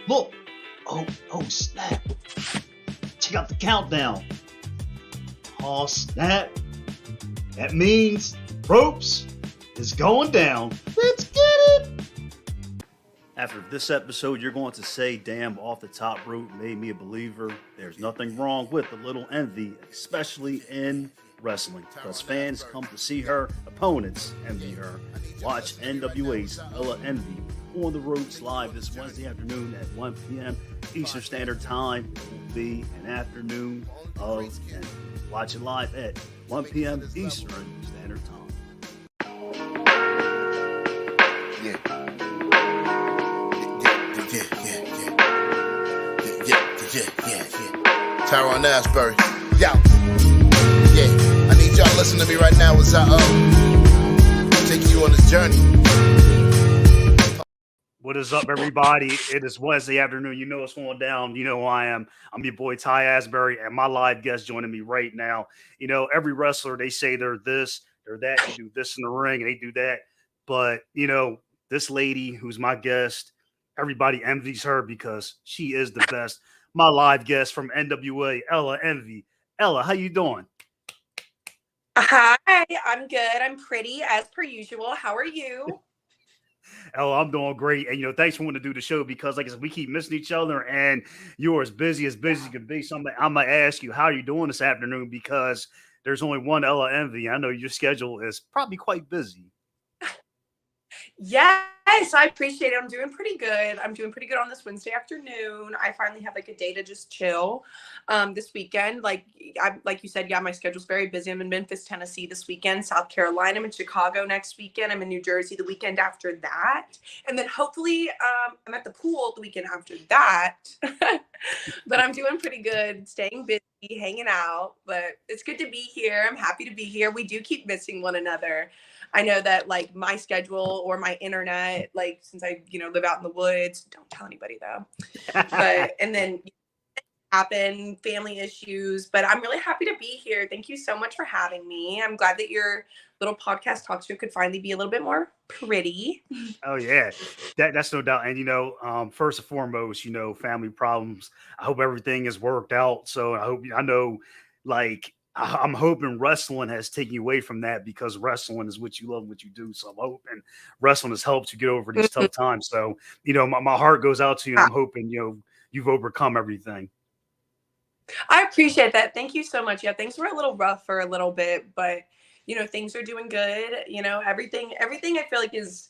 Look! Oh, snap! Check out the countdown. Oh, snap! That means ropes is going down. Let's get it! After this episode, you're going to say, damn, off the top rope made me a believer. There's nothing wrong with a little envy, especially in wrestling, because fans come to see her, opponents envy her. Watch NWA's Ella Envy on the ropes live this Wednesday afternoon at 1 p.m. Eastern Standard Time. It will be an afternoon of envy. Watch it live at 1 p.m. Eastern Standard Time. Yeah. Tyrone Asbury. Yo. Yeah. I need y'all to listen to me right now as I take you on this journey. What is up, everybody? It is Wednesday afternoon. You know what's going down. You know who I am. I'm your boy Ty Asbury, and my live guest joining me right now. You know, every wrestler, they say they're this, they're that, they do this in the ring, and they do that. But, you know, this lady who's my guest, everybody envies her because she is the best. My live guest from NWA, Ella Envy. Ella, how you doing? Hi, I'm good. I'm pretty as per usual. How are you? Oh, I'm doing great. And, you know, thanks for wanting to do the show because, like I said, we keep missing each other and you're as busy as you can be. So I'm going to ask you, how are you doing this afternoon? Because there's only one Ella Envy. I know your schedule is probably quite busy. Yes, I appreciate it. I'm doing pretty good. I'm doing pretty good on this Wednesday afternoon. I finally have like a day to just chill this weekend. Like you said, yeah, my schedule's very busy. I'm in Memphis, Tennessee this weekend, South Carolina. I'm in Chicago next weekend. I'm in New Jersey the weekend after that. And then hopefully I'm at the pool the weekend after that. But I'm doing pretty good, staying busy, hanging out. But it's good to be here. I'm happy to be here. We do keep missing one another. I know that like my schedule or my internet, like since I, live out in the woods, don't tell anybody though. But, and then happen, family issues, but I'm really happy to be here. Thank you so much for having me. I'm glad that your little podcast talk show could finally be a little bit more pretty. Oh yeah, that's no doubt. And first and foremost, family problems. I hope everything is worked out. So I'm hoping wrestling has taken you away from that because wrestling is what you love, what you do. So I'm hoping wrestling has helped you get over these tough times. So, my heart goes out to you. And I'm hoping, you've overcome everything. I appreciate that. Thank you so much. Yeah, things were a little rough for a little bit, but, things are doing good. Everything I feel like is,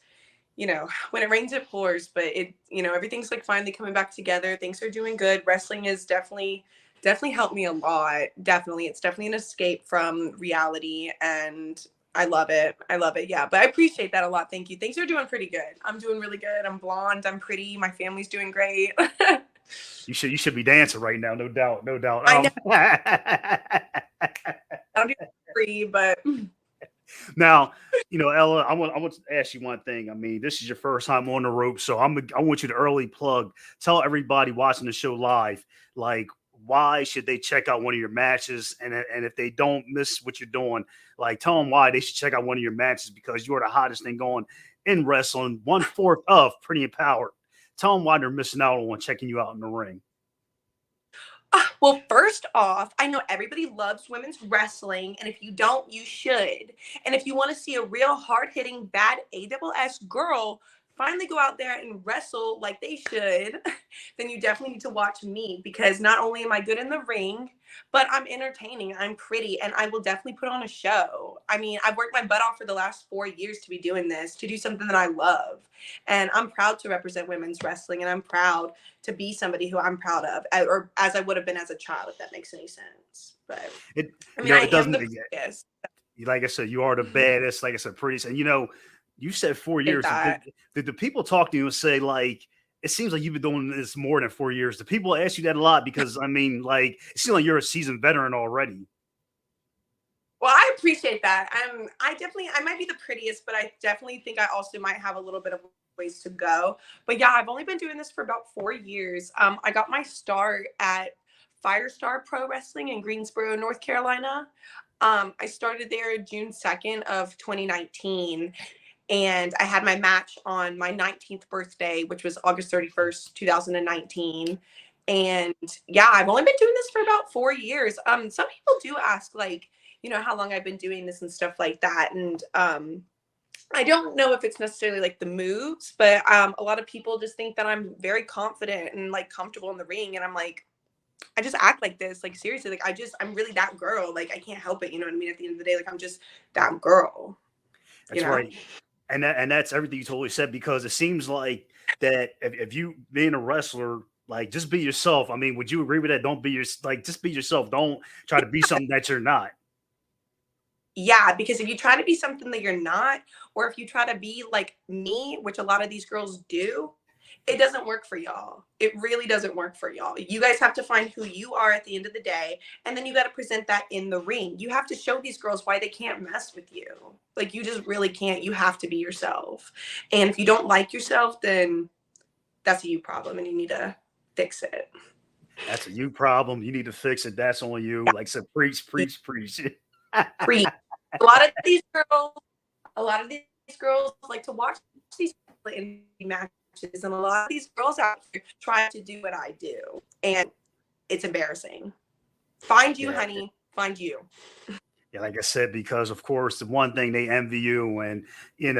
when it rains, it pours, but everything's like finally coming back together. Things are doing good. Wrestling is definitely helped me a lot. Definitely. It's definitely an escape from reality and I love it. Yeah. But I appreciate that a lot. Thank you. Things are doing pretty good. I'm doing really good. I'm blonde. I'm pretty. My family's doing great. You should be dancing right now. No doubt. I know. I'm doing free, but now, Ella, I want to ask you one thing. I mean, this is your first time on the rope, so I want you to early plug. Tell everybody watching the show live, like, why should they check out one of your matches? And if they don't miss what you're doing, like, tell them why they should check out one of your matches because you're the hottest thing going in wrestling, 1/4 of Pretty Empowered. Tell them why they're missing out on checking you out in the ring. Well, first off, I know everybody loves women's wrestling, and if you don't, you should. And if you want to see a real hard-hitting, bad ASS girl finally go out there and wrestle like they should, then you definitely need to watch me because not only am I good in the ring, but I'm entertaining, I'm pretty, and I will definitely put on a show. I mean, I've worked my butt off for the last 4 years to be doing this, to do something that I love. And I'm proud to represent women's wrestling, and I'm proud to be somebody who I'm proud of, or as I would have been as a child, if that makes any sense. But it am the biggest. Like I said, you are the baddest. Like I said, pretty. And you said 4 years. Did the people talk to you and say, like, it seems like you've been doing this more than 4 years? Do people ask you that a lot? Because I mean, like, it seems like you're a seasoned veteran already. Well, I appreciate that. I might be the prettiest, but I definitely think I also might have a little bit of ways to go. But yeah, I've only been doing this for about 4 years. I got my start at Firestar Pro Wrestling in Greensboro, North Carolina. I started there June 2nd of 2019. And I had my match on my 19th birthday, which was August 31st, 2019. And yeah, I've only been doing this for about 4 years. Some people do ask, like, how long I've been doing this and stuff like that. And I don't know if it's necessarily like the moves, but a lot of people just think that I'm very confident and like comfortable in the ring. And I'm like, I just act like this. Like, seriously, like I'm really that girl. Like, I can't help it. You know what I mean? At the end of the day, like, I'm just that girl. That's right. And that's everything you totally said, because it seems like that if you being a wrestler, like, just be yourself. I mean, would you agree with that? Don't be just be yourself. Don't try to be something that you're not. Yeah, because if you try to be something that you're not, or if you try to be like me, which a lot of these girls do, it doesn't work for y'all. It really doesn't work for y'all. You guys have to find who you are at the end of the day, and then you got to present that in the ring. You have to show these girls why they can't mess with you. Like, you just really can't. You have to be yourself. And if you don't like yourself, then that's a you problem, and you need to fix it. That's a you problem. You need to fix it. That's on you. Yeah. Like I said, preach, preach, preach. Preach. A lot of these girls like to watch these matches, and a lot of these girls out here try to do what I do, and it's embarrassing. Find you, honey. Find you. Yeah, like I said, because of course the one thing they envy you, and you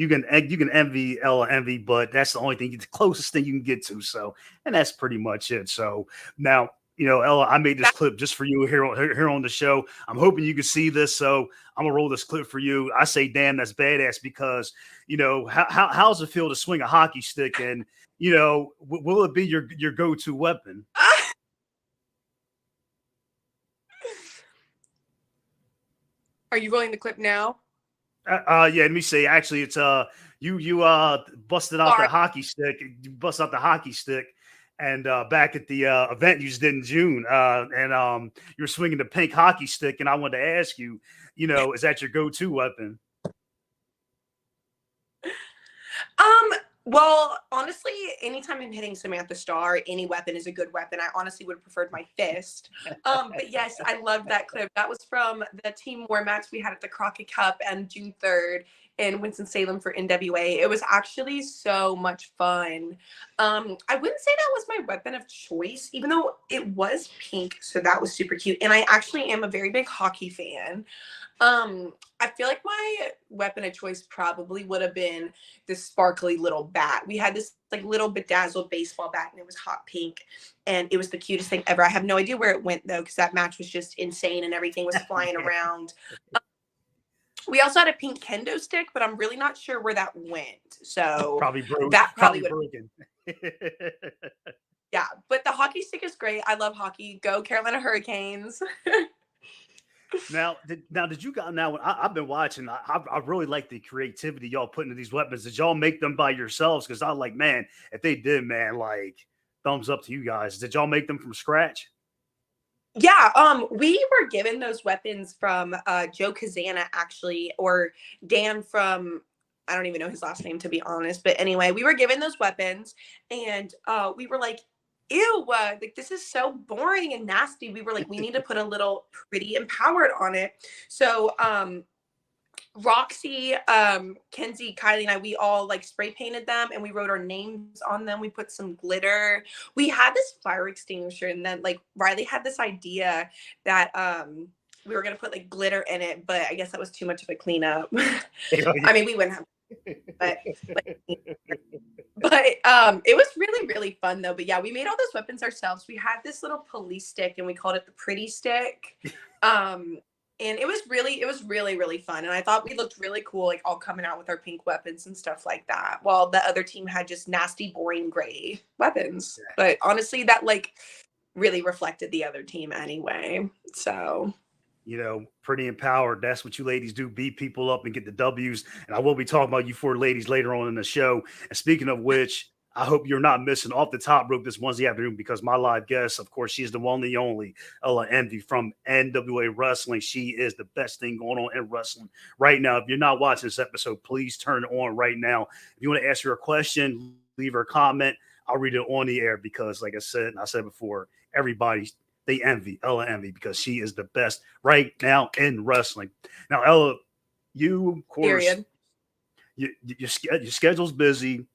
can envy Ella envy, but that's the only thing, the closest thing you can get to. So, and that's pretty much it. So now, Ella, I made this clip just for you here on the show. I'm hoping you can see this. So I'm gonna roll this clip for you. I say, damn, that's badass, because how's it feel to swing a hockey stick, and will it be your go-to weapon? Are you rolling the clip now? Yeah, let me say, actually, it's you busted out the hockey stick. You busted out the hockey stick, and back at the event you just did in June, and you were swinging the pink hockey stick, and I wanted to ask you, is that your go-to weapon? Well, honestly, anytime I'm hitting Samantha Starr, any weapon is a good weapon. I honestly would have preferred my fist. But yes, I loved that clip. That was from the Team War match we had at the Crockett Cup on June 3rd in Winston-Salem for NWA. It was actually so much fun. I wouldn't say that was my weapon of choice, even though it was pink, so that was super cute. And I actually am a very big hockey fan. I feel like my weapon of choice probably would have been this sparkly little bat. We had this like little bedazzled baseball bat, and it was hot pink, and it was the cutest thing ever. I have no idea where it went though, because that match was just insane and everything was flying around. We also had a pink kendo stick, but I'm really not sure where that went. So probably broke. That probably broken. Yeah, but the hockey stick is great. I love hockey. Go Carolina Hurricanes. Now, did you guys? Now, I've been watching. I really like the creativity y'all put into these weapons. Did y'all make them by yourselves? Because I like, man, if they did, man, like, thumbs up to you guys. Did y'all make them from scratch? Yeah, we were given those weapons from Joe Kazana, actually, or Dan from, I don't even know his last name, to be honest. But anyway, we were given those weapons, and we were like, ew, like, this is so boring and nasty. We were like, we need to put a little pretty and powered on it. So Roxy, Kenzie, Kylie, and I, we all like spray painted them, and we wrote our names on them. We put some glitter. We had this fire extinguisher, and then like Riley had this idea that we were gonna put like glitter in it, but I guess that was too much of a cleanup. I mean, we wouldn't have, but it was really, really fun though. But yeah, we made all those weapons ourselves. We had this little police stick, and we called it the pretty stick. And it was really, really fun. And I thought we looked really cool, like all coming out with our pink weapons and stuff like that, while the other team had just nasty, boring gray weapons. But honestly, that like really reflected the other team anyway. So, pretty empowered. That's what you ladies do, beat people up and get the W's. And I will be talking about you four ladies later on in the show. And speaking of which, I hope you're not missing Off the Top Rope this Wednesday afternoon, because my live guest, of course, she's the one and only Ella Envy from NWA Wrestling. She is the best thing going on in wrestling right now. If you're not watching this episode, please turn it on right now. If you want to ask her a question, leave her a comment. I'll read it on the air, because like I said, and I said before, everybody, they envy Ella Envy, because she is the best right now in wrestling. Now, Ella, you, of course, your schedule's busy.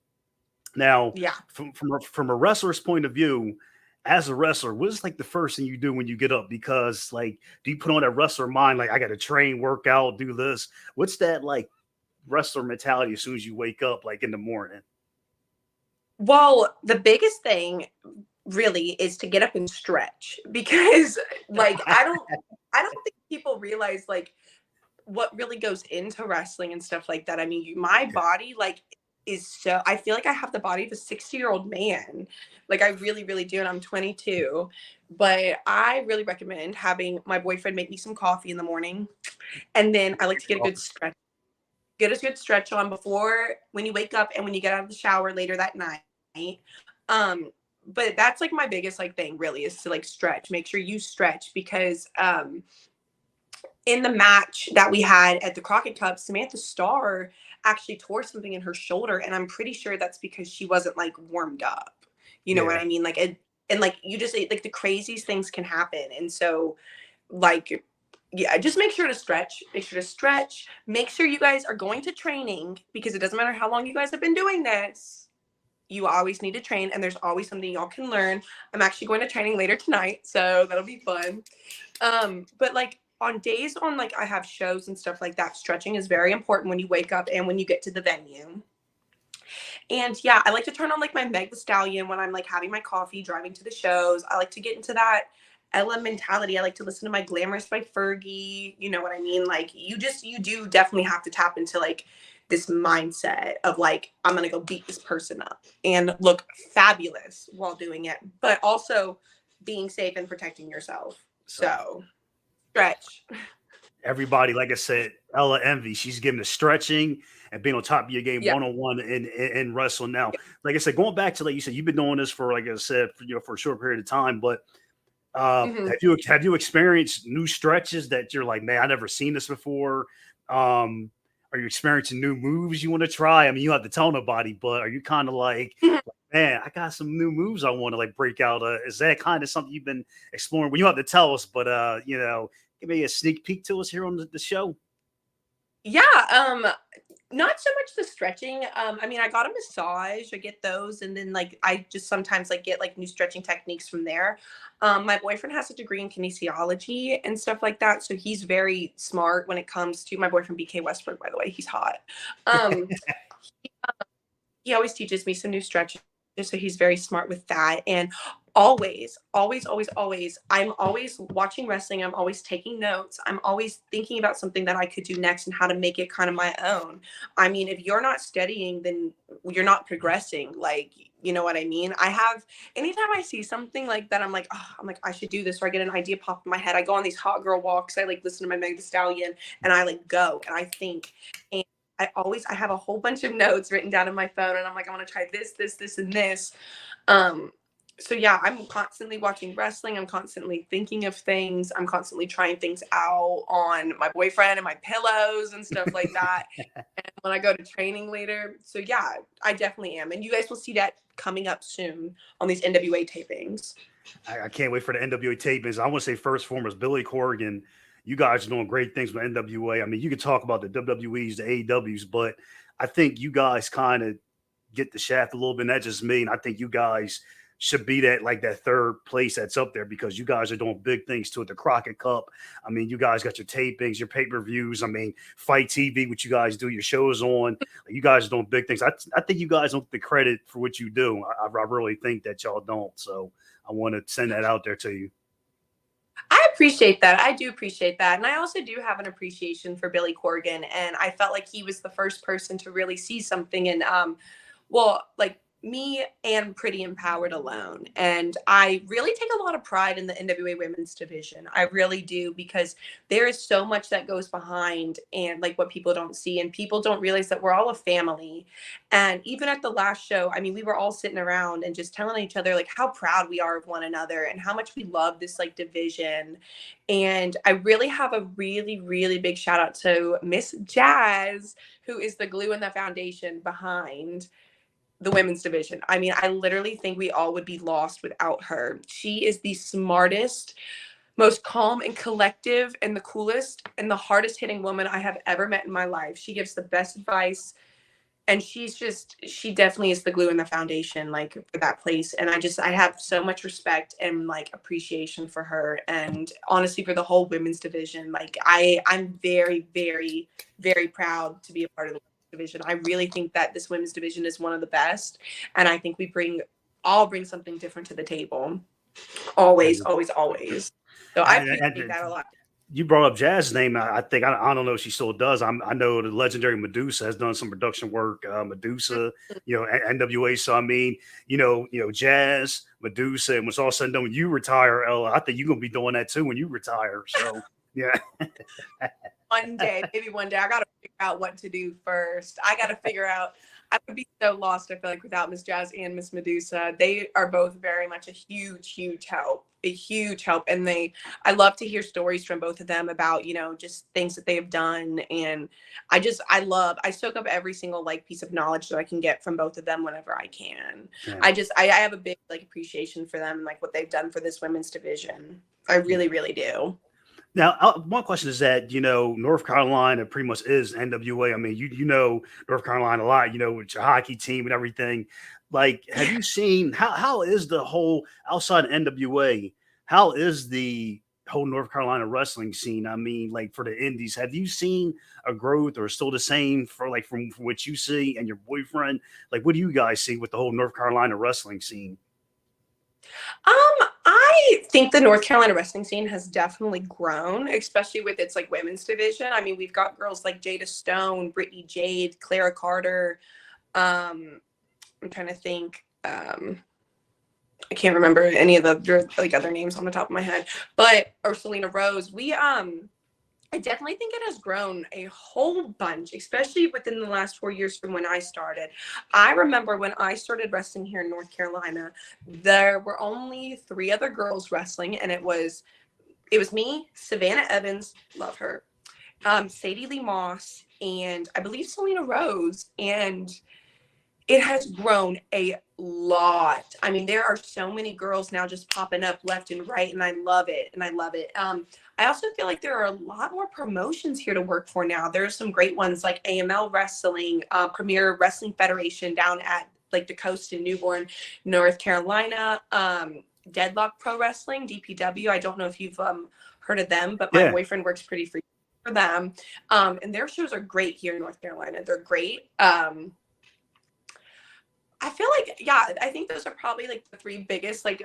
Now, Yeah. from a wrestler's point of view, as a wrestler, what's like the first thing you do when you get up? Because like, do you put on that wrestler mind, like I got to train, work out, do this? What's that like wrestler mentality as soon as you wake up, like in the morning? Well, the biggest thing really is to get up and stretch because like I don't think people realize like what really goes into wrestling and stuff like that. I mean, my body like is so I feel like I have the body of a 60-year-old man. Like I really, really do. And I'm 22. But I really recommend having my boyfriend make me some coffee in the morning. And then I like to get a good stretch. Get a good stretch on before when you wake up and when you get out of the shower later that night. But that's like my biggest like thing really is to like stretch. Make sure you stretch because in the match that we had at the Crockett Cup, Samantha Starr actually tore something in her shoulder, and I'm pretty sure that's because she wasn't like warmed up. You know what Yeah. I mean? Like, and like you just like the craziest things can happen, and so like yeah, just make sure to stretch. Make sure to stretch. Make sure you guys are going to training because it doesn't matter how long you guys have been doing this. You always need to train, and there's always something y'all can learn. I'm actually going to training later tonight, so that'll be fun. But like on days on like I have shows and stuff like that, stretching is very important when you wake up and when you get to the venue. And yeah, I like to turn on like my Meg the Stallion when I'm like having my coffee, driving to the shows. I like to get into that Ella mentality. I like to listen to my Glamorous by Fergie. You know what I mean? Like you do definitely have to tap into like this mindset of like, I'm going to go beat this person up and look fabulous while doing it, but also being safe and protecting yourself. So stretch. Everybody, like I said, Ella Envy, she's giving the stretching and being on top of your game Yep. 1-on-1 in wrestling. Now, like I said, going back to like you said, you've been doing this for like I said, for a short period of time. But Mm-hmm. have you experienced new stretches that you're like, man, I never seen this before? Are you experiencing new moves you want to try? I mean, you don't have to tell nobody, but are you kind of like, man, I got some new moves I want to like break out? Is that kind of something you've been exploring? Well, you don't have to tell us, but give me a sneak peek to us here on the show. Yeah, not so much the stretching. I mean, I got a massage, I get those, and then like I just sometimes like get like new stretching techniques from there. My boyfriend has a degree in kinesiology and stuff like that, so he's very smart when it comes to my boyfriend BK Westbrook, by the way, he's hot. Um, he always teaches me some new stretches, so he's very smart with that. And always, I'm always watching wrestling. I'm always taking notes. I'm always thinking about something that I could do next and how to make it kind of my own. I mean, if you're not studying, then you're not progressing. Like, you know what I mean? Anytime I see something like that, I'm like, I should do this, or I get an idea pop in my head. I go on these hot girl walks. I like listen to my Meg Thee Stallion, and I like go and I think. And I have a whole bunch of notes written down in my phone, and I'm like, I want to try this, and this. So yeah, I'm constantly watching wrestling. I'm constantly thinking of things. I'm constantly trying things out on my boyfriend and my pillows and stuff like that. And when I go to training later. So yeah, I definitely am. And you guys will see that coming up soon on these NWA tapings. I can't wait for the NWA tapings. I want to say first and foremost, Billy Corgan. You guys are doing great things with NWA. I mean, you can talk about the WWEs, the AEWs, but I think you guys kind of get the shaft a little bit. And that's just me. And I think you guys should be that third place that's up there because you guys are doing big things to it. The Crockett Cup. I mean, you guys got your tapings, your pay-per-views. I mean, Fight TV, what you guys do, your shows on. You guys are doing big things. I think you guys don't get the credit for what you do. I really think that y'all don't. So I want to send that out there to you. I appreciate that. I do appreciate that. And I also do have an appreciation for Billy Corgan. And I felt like he was the first person to really see something in, like me and Pretty Empowered alone. And I really take a lot of pride in the NWA women's division. I really do, because there is so much that goes behind and like what people don't see, and people don't realize that we're all a family. And even at the last show, I mean, we were all sitting around and just telling each other like how proud we are of one another and how much we love this like division. And I really have a really, really big shout out to Miss Jazz, who is the glue and the foundation behind the women's division. I mean, I literally think we all would be lost without her. She is the smartest, most calm and collective, and the coolest and the hardest hitting woman I have ever met in my life. She gives the best advice. and she definitely is the glue and the foundation, like, for that place. And I have so much respect and like appreciation for her, and honestly for the whole women's division. Like, I'm very, very, very proud to be a part of the women's division. I really think that this women's division is one of the best, and I think we all bring something different to the table, always, always, always. So I appreciate that a lot. You brought up Jazz's name. I think I don't know if she still does. I know the legendary Medusa has done some production work. Medusa, NWA. So I mean, Jazz, Medusa, and what's all said and done when you retire, Ella, I think you're gonna be doing that too when you retire. So yeah. Maybe one day, I gotta figure out what to do first. I gotta figure out. I would be so lost, I feel like, without Miss Jazz and Miss Medusa. They are both very much a huge, huge help. And I love to hear stories from both of them about, just things that they have done. And I soak up every single like piece of knowledge that I can get from both of them whenever I can. Yeah. I have a big like appreciation for them and like what they've done for this women's division. I really, really do. Now, one question is that, North Carolina pretty much is NWA. I mean, you know North Carolina a lot, with your hockey team and everything. Like, have you seen how is the whole outside of NWA? How is the whole North Carolina wrestling scene? I mean, like for the indies, have you seen a growth or still the same from what you see and your boyfriend? Like, what do you guys see with the whole North Carolina wrestling scene? I think the North Carolina wrestling scene has definitely grown, especially with its like women's division. I mean, we've got girls like Jada Stone, Brittany Jade, Clara Carter. I'm trying to think. I can't remember any of the like other names on the top of my head, or Selena Rose. I definitely think it has grown a whole bunch, especially within the last 4 years from when I started. I remember when I started wrestling here in North Carolina, there were only 3 other girls wrestling, and it was me, Savannah Evans, love her, Sadie Lee Moss, and I believe Selena Rose. And it has grown a lot. I mean, there are so many girls now just popping up left and right, and I love it. I also feel like there are a lot more promotions here to work for now. There are some great ones like AML Wrestling, Premier Wrestling Federation down at like the coast in Newborn, North Carolina, Deadlock Pro Wrestling, DPW. I don't know if you've heard of them, but my boyfriend works pretty for them. And their shows are great here in North Carolina. They're great. I feel like, I think those are probably like the 3 biggest like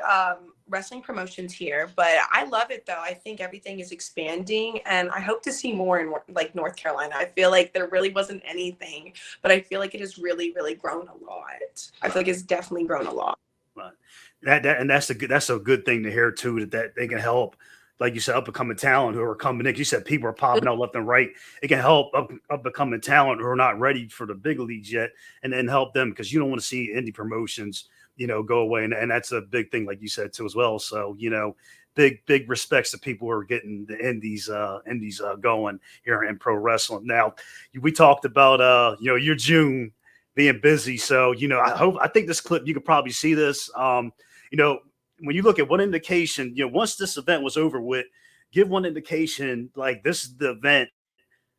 wrestling promotions here, but I love it though. I think everything is expanding, and I hope to see more in like North Carolina. I feel like there really wasn't anything, but I feel like it has really, really grown a lot. I feel like it's definitely grown a lot. Right. That's a good thing to hear too, that they can help, like you said, up and coming talent who are coming in. You said people are popping out left and right. It can help up and coming talent who are not ready for the big leagues yet, and then help them, because you don't want to see indie promotions, go away. And that's a big thing, like you said too, as well. So, big respects to people who are getting the indies going here in pro wrestling. Now, we talked about, your June being busy. So, I think this clip, you could probably see this, when you look at one indication, once this event was over with, give one indication, like this is the event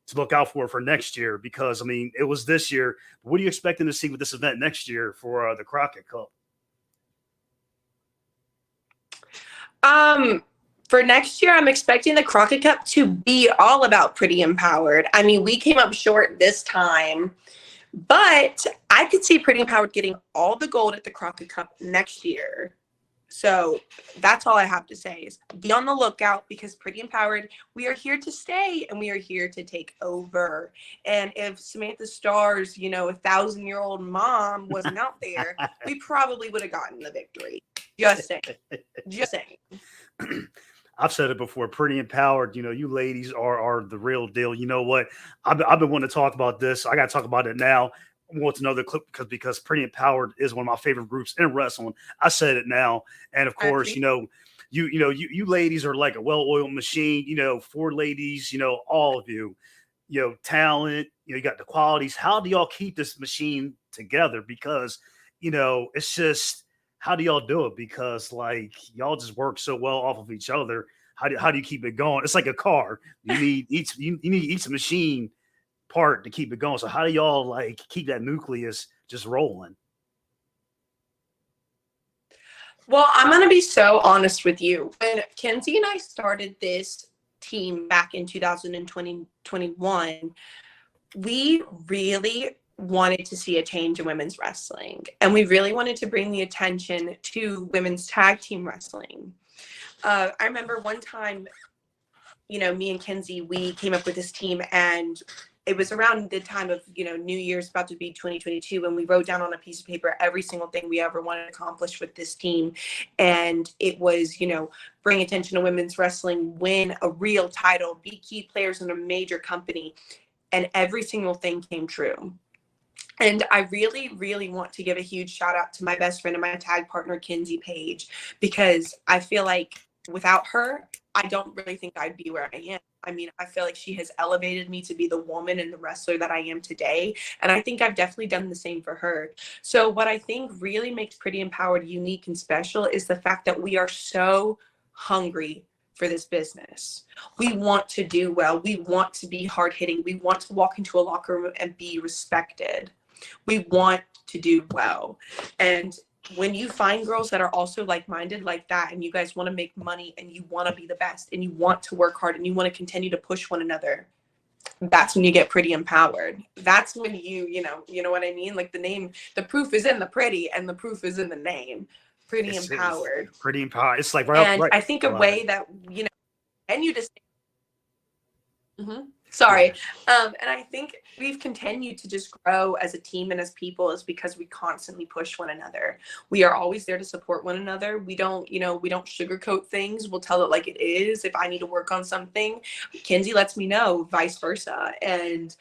to look out for next year, because I mean, it was this year. What are you expecting to see with this event next year for the Crockett Cup? For next year, I'm expecting the Crockett Cup to be all about Pretty Empowered. I mean, we came up short this time, but I could see Pretty Empowered getting all the gold at the Crockett Cup next year. So that's all I have to say is be on the lookout, because Pretty Empowered, we are here to stay and we are here to take over. And if Samantha Starr's, 1,000-year-old mom wasn't out there, we probably would have gotten the victory. Just saying. I've said it before, Pretty Empowered, you ladies are the real deal. You know what? I've been wanting to talk about this. I got to talk about it now. What's another clip, because Pretty Empowered is one of my favorite groups in wrestling. I said it now, and of course, you ladies are like a well-oiled machine. 4 ladies, all of you, talent. You got the qualities. How do y'all keep this machine together? Because it's just, how do y'all do it? Because like y'all just work so well off of each other. How do you keep it going? It's like a car. You need each machine part to keep it going. So how do y'all like keep that nucleus just rolling? Well, I'm going to be so honest with you. When Kenzie and I started this team back in 2021, we really wanted to see a change in women's wrestling. And we really wanted to bring the attention to women's tag team wrestling. I remember one time, me and Kenzie, we came up with this team, and it was around the time of, New Year's, about to be 2022, and we wrote down on a piece of paper every single thing we ever wanted to accomplish with this team. And it was, bring attention to women's wrestling, win a real title, be key players in a major company. And every single thing came true. And I really, really want to give a huge shout out to my best friend and my tag partner, Kenzie Page, because I feel like without her, I don't really think I'd be where I am. I mean, I feel like she has elevated me to be the woman and the wrestler that I am today. And I think I've definitely done the same for her. So what I think really makes Pretty Empowered unique and special is the fact that we are so hungry for this business. We want to do well. We want to be hard hitting. We want to walk into a locker room and be respected. We want to do well. And when you find girls that are also like-minded like that, and you guys want to make money, and you want to be the best, and you want to work hard, and you want to continue to push one another, that's when you get pretty empowered. That's when you know what I mean? Like the name, the proof is in the pretty, and the proof is in the name. Pretty empowered. Pretty empowered. It's like right. And right. I think a way that, and you just, sorry. And I think we've continued to just grow as a team and as people is because we constantly push one another. We are always there to support one another. We don't sugarcoat things. We'll tell it like it is. If I need to work on something, Kenzie lets me know, vice versa. And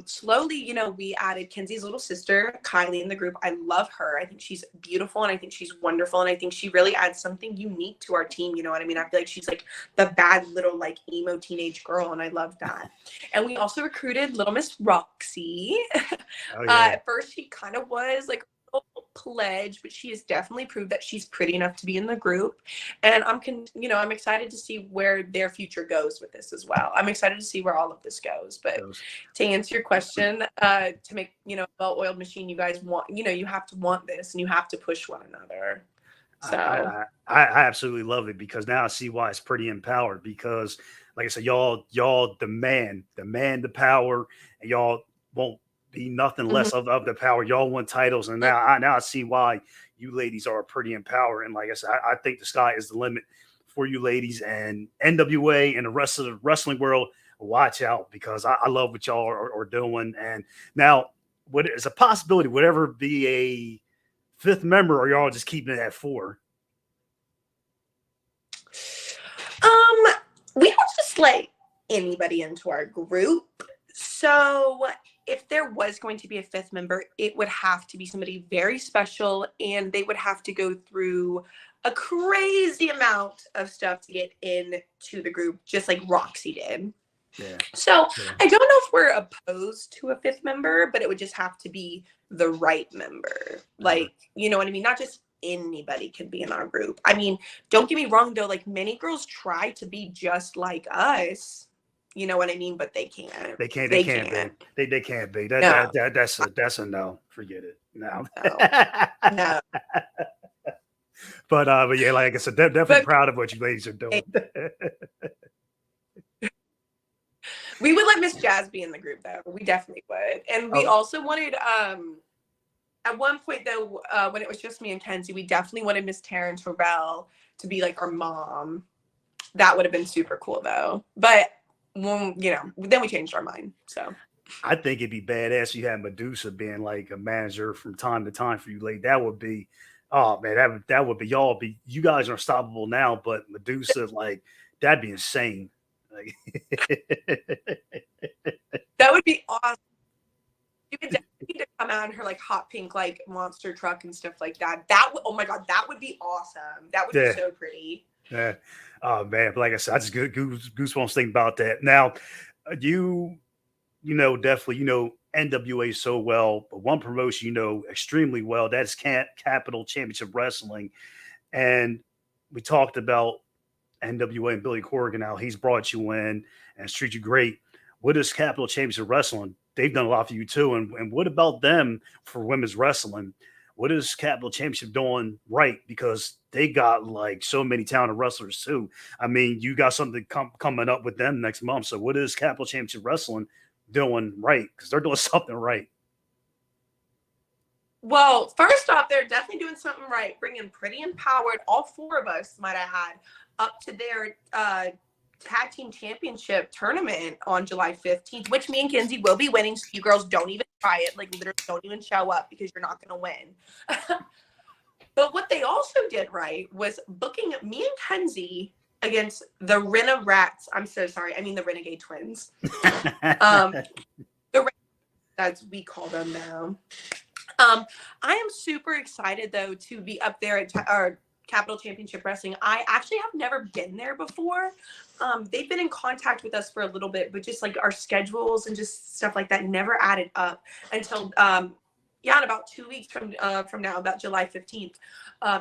slowly, we added Kenzie's little sister, Kylie, in the group. I love her. I think she's beautiful, and I think she's wonderful, and I think she really adds something unique to our team. You know what I mean? I feel like she's like the bad little like emo teenage girl, and I love that. And we also recruited little Miss Roxy. Oh, yeah. At first, she kind of was like a pledge, but she has definitely proved that she's pretty enough to be in the group. And I'm excited to see where their future goes with this as well. I'm excited to see where all of this goes. But to answer your question, to make a well-oiled machine, you guys want, you have to want this, and you have to push one another. So I absolutely love it, because now I see why it's Pretty Empowered, because like I said, y'all demand the power, and y'all won't be nothing less of the power. Y'all want titles, and now I see why you ladies are Pretty Empowered. And like I said, I think the sky is the limit for you ladies, and NWA and the rest of the wrestling world. Watch out, because I love what y'all are doing. And now, what is a possibility? Would ever be a fifth member, or y'all just keeping it at 4? We don't just let anybody into our group. So if there was going to be a fifth member, it would have to be somebody very special, and they would have to go through a crazy amount of stuff to get into the group, just like Roxy did. Yeah. So I don't know if we're opposed to a fifth member, but it would just have to be the right member. Like, you know what I mean? Not just anybody could be in our group. I mean, don't get me wrong though, like many girls try to be just like us. You know what I mean? But they can't. They can't be. They can't be. That's a no. Forget it. No. No. But yeah, like I said, definitely proud of what you ladies are doing. We would let Miss Jazz be in the group though. We definitely would. And we also wanted at one point though, when it was just me and Kenzie, we definitely wanted Miss Taryn Terrell to be like our mom. That would have been super cool though. But then we changed our mind. So I think it'd be badass if you had Medusa being like a manager from time to time for you ladies. That would be, oh man, that would be you guys are unstoppable now, but Medusa, like, that'd be insane. Like, that would be awesome. You could definitely need to come out in her like hot pink like monster truck and stuff like that. Oh my god, that would be awesome. That would be so pretty. Yeah. Oh man, but like I said, I just get goosebumps thinking about that. Now, you definitely NWA so well, but one promotion extremely well, that is Capital Championship Wrestling. And we talked about NWA and Billy Corgan, how he's brought you in and treated you great. what is Capital Championship Wrestling? They've done a lot for you too. And what about them for women's wrestling? What is Capital Championship doing right? Because they got like so many talented wrestlers too. I mean, you got something coming up with them next month. So what is Capital Championship Wrestling doing right? Because they're doing something right. Well, first off, they're definitely doing something right, bringing Pretty Empowered, all four of us might have had, up to their tag team championship tournament on July 15th, which me and Kinsey will be winning. So you girls don't even try it. Like, literally don't even show up because you're not going to win. But what they also did right was booking me and Kenzie against the Rena Rats. I'm so sorry. I mean, the Renegade Twins. As we call them now. I am super excited, though, to be up there at our Capital Championship Wrestling. I actually have never been there before. They've been in contact with us for a little bit, but just like our schedules and just stuff like that never added up until in about 2 weeks from now, about July 15th.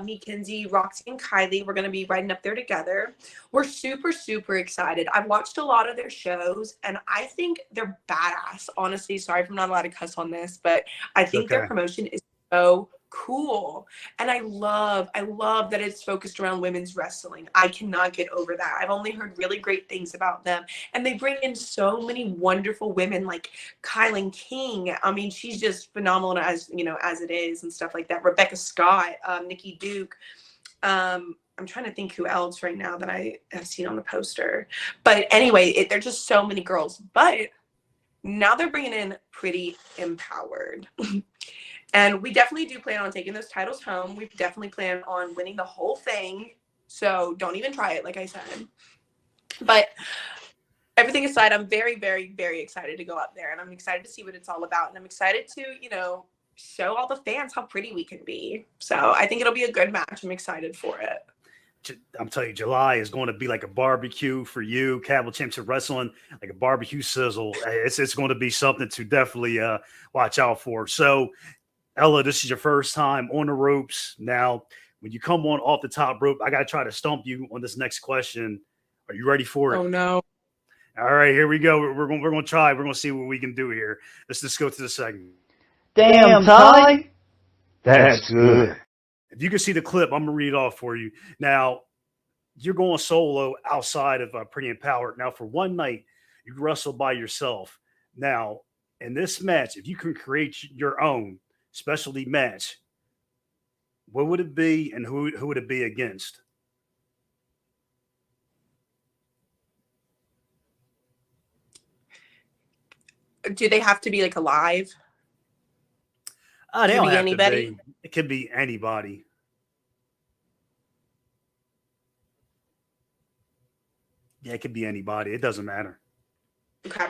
Me, Kinsey, Roxy, and Kylie, we're going to be riding up there together. We're super, super excited. I've watched a lot of their shows, and I think they're badass, honestly. Sorry if I'm not allowed to cuss on this, but I think their promotion is so cool. And I love that it's focused around women's wrestling. I cannot get over that. I've only heard really great things about them. And they bring in so many wonderful women like Kylan King. I mean, she's just phenomenal as it is and stuff like that. Rebecca Scott, Nikki Duke. I'm trying to think who else right now that I have seen on the poster. But anyway, they're just so many girls. But now they're bringing in Pretty Empowered. And we definitely do plan on taking those titles home. We definitely plan on winning the whole thing. So don't even try it, like I said. But everything aside, I'm very, very, very excited to go up there. And I'm excited to see what it's all about. And I'm excited to, show all the fans how pretty we can be. So I think it'll be a good match. I'm excited for it. I'm telling you, July is going to be like a barbecue for you, Capital Championship Wrestling, like a barbecue sizzle. It's going to be something to definitely watch out for. So, Ella, this is your first time on the ropes. Now, when you come on off the top rope, I got to try to stump you on this next question. Are you ready for it? Oh, no. All right, here we go. We're going to try. We're going to see what we can do here. Let's just go to the segment. Damn, Ty. That's good. If you can see the clip, I'm going to read it off for you. Now, you're going solo outside of Pretty Empowered. Now, for one night, you wrestle by yourself. Now, in this match, if you can create your own specialty match, what would it be and who would it be against? Do they have to be like alive? They don't have anybody? to be. It could be anybody. Yeah, it could be anybody. It doesn't matter. Okay.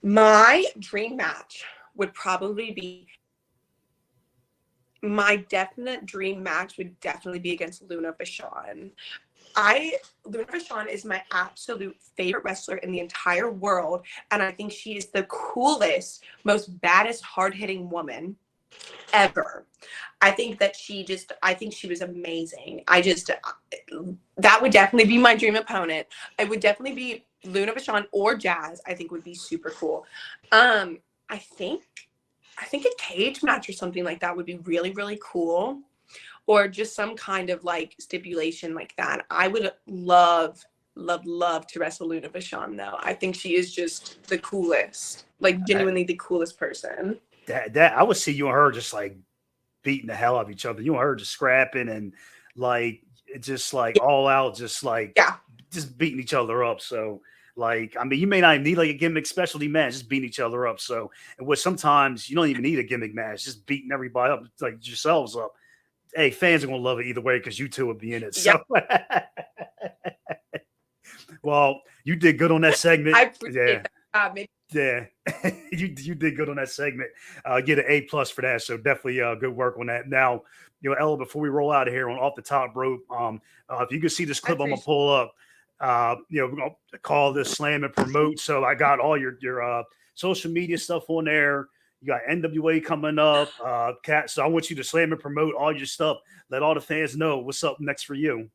My dream match would probably be against Luna Vachon. Luna Vachon is my absolute favorite wrestler in the entire world, and I think she is the coolest, most baddest, hard-hitting woman ever. I think she was amazing. That would definitely be my dream opponent. It would definitely be Luna Vachon or Jazz. I think would be super cool. I think a cage match or something like that would be really, really cool. Or just some kind of like stipulation like that. I would love to wrestle Luna Vachon though. I think she is just the coolest, like genuinely the coolest person. That I would see you and her just like beating the hell out of each other. You and her just scrapping and like just like all out, just like just beating each other up. So like, I mean, you may not even need like a gimmick specialty match, just beating each other up. So, and what sometimes you don't even need a gimmick match, just beating everybody up, like yourselves up. Hey, fans are gonna love it either way because you two will be in it. So, well, you did good on that segment. I appreciate that. Yeah, you did good on that segment. Get an A+ for that. So definitely good work on that. Now, Ella, before we roll out of here on off the top rope, if you can see this clip, I'm gonna pull up. We're gonna call this Slam and Promote. So I got all your social media stuff on there. You got NWA coming up, Cat. So I want you to slam and promote all your stuff. Let all the fans know what's up next for you.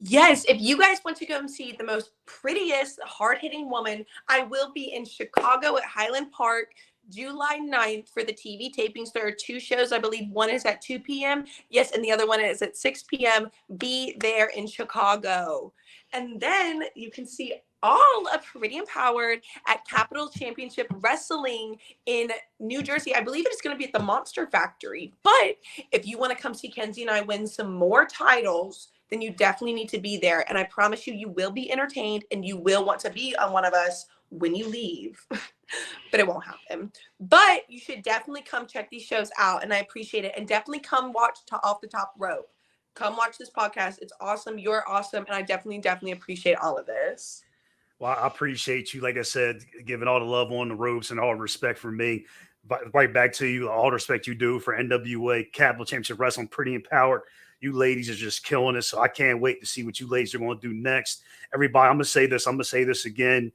Yes, if you guys want to go and see the most prettiest, hard-hitting woman, I will be in Chicago at Highland Park July 9th for the TV tapings. There are 2 shows. I believe one is at 2 p.m. Yes, and the other one is at 6 p.m. Be there in Chicago. And then you can see all of Pretty Empowered at Capital Championship Wrestling in New Jersey. I believe it's going to be at the Monster Factory. But if you want to come see Kenzie and I win some more titles, then you definitely need to be there. And I promise you, you will be entertained and you will want to be on one of us when you leave. But it won't happen. But you should definitely come check these shows out. And I appreciate it. And definitely come watch Off the Top Rope. Come watch this podcast. It's awesome. You're awesome. And I definitely appreciate all of this. Well, I appreciate you, like I said, giving all the love on the ropes and all the respect for me. But right back to you, all the respect you do for NWA, Capital Championship Wrestling, Pretty Empowered. You ladies are just killing it. So I can't wait to see what you ladies are going to do next. Everybody, I'm going to say this again.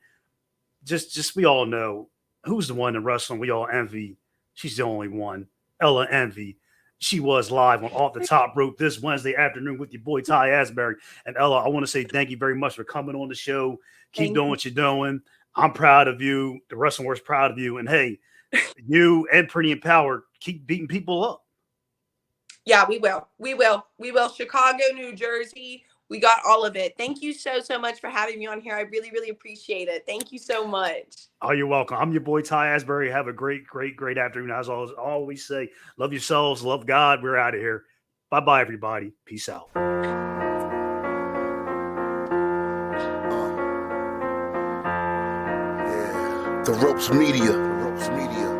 Just we all know who's the one in wrestling we all envy. She's the only one. Ella Envy. She was live on Off the Top Rope this Wednesday afternoon with your boy Ty Asbury. And Ella, I want to say thank you very much for coming on the show. Keep doing what you're doing. I'm proud of you. The wrestling world's proud of you. And hey, you and Pretty Empowered, keep beating people up. Yeah, we will. We will. Chicago, New Jersey. We got all of it. Thank you so much for having me on here. I really appreciate it. Thank you so much. Oh, you're welcome. I'm your boy Ty Asbury. Have a great afternoon. As I always say, love yourselves, love God. We're out of here. Bye-bye, everybody. Peace out. The Ropes Media.